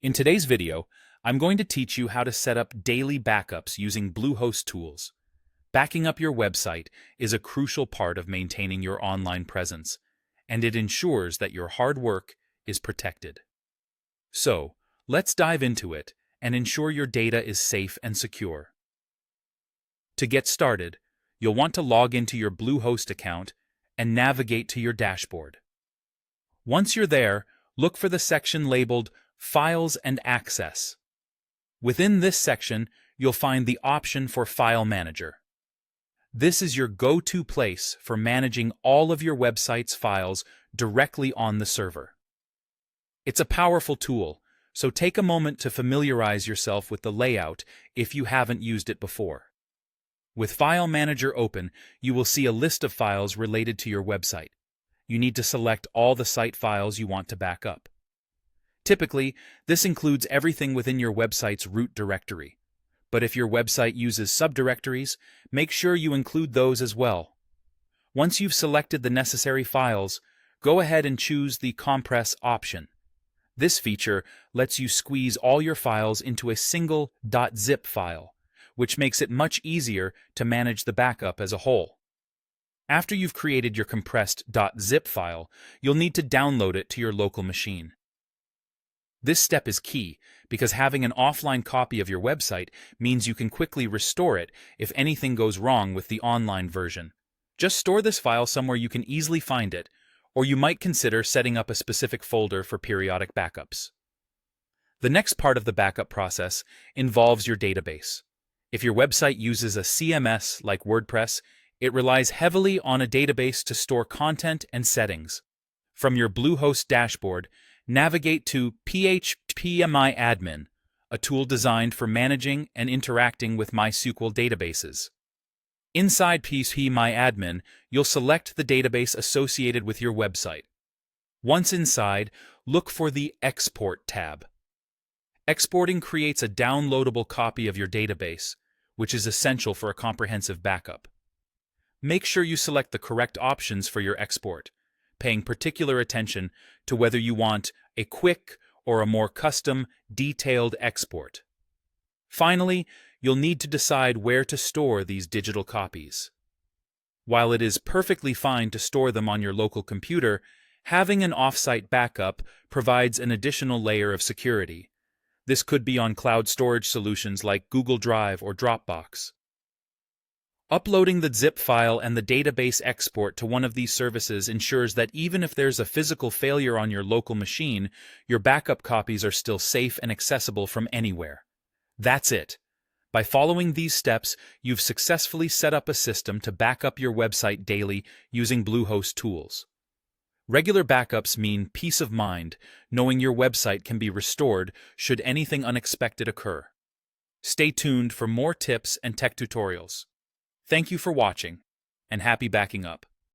In today's video, I'm going to teach you how to set up daily backups using Bluehost tools. Backing up your website is a crucial part of maintaining your online presence, and it ensures that your hard work is protected. So, let's dive into it and ensure your data is safe and secure. To get started, you'll want to log into your Bluehost account and navigate to your dashboard. Once you're there, look for the section labeled Files and Access. Within this section, you'll find the option for File Manager. This is your go-to place for managing all of your website's files directly on the server. It's a powerful tool, so take a moment to familiarize yourself with the layout if you haven't used it before. With File Manager open, you will see a list of files related to your website. You need to select all the site files you want to back up. Typically, this includes everything within your website's root directory. But if your website uses subdirectories, make sure you include those as well. Once you've selected the necessary files, go ahead and choose the Compress option. This feature lets you squeeze all your files into a single .zip file, which makes it much easier to manage the backup as a whole. After you've created your compressed .zip file, you'll need to download it to your local machine. This step is key because having an offline copy of your website means you can quickly restore it if anything goes wrong with the online version. Just store this file somewhere you can easily find it, or you might consider setting up a specific folder for periodic backups. The next part of the backup process involves your database. If your website uses a CMS like WordPress, it relies heavily on a database to store content and settings. From your Bluehost dashboard, navigate to phpMyAdmin, a tool designed for managing and interacting with MySQL databases. Inside phpMyAdmin, you'll select the database associated with your website. Once inside, look for the Export tab. Exporting creates a downloadable copy of your database, which is essential for a comprehensive backup. Make sure you select the correct options for your export, paying particular attention to whether you want a quick or a more custom, detailed export. Finally, you'll need to decide where to store these digital copies. While it is perfectly fine to store them on your local computer, having an off-site backup provides an additional layer of security. This could be on cloud storage solutions like Google Drive or Dropbox. Uploading the zip file and the database export to one of these services ensures that even if there's a physical failure on your local machine, your backup copies are still safe and accessible from anywhere. That's it. By following these steps, you've successfully set up a system to back up your website daily using Bluehost tools. Regular backups mean peace of mind, knowing your website can be restored should anything unexpected occur. Stay tuned for more tips and tech tutorials. Thank you for watching, and happy backing up.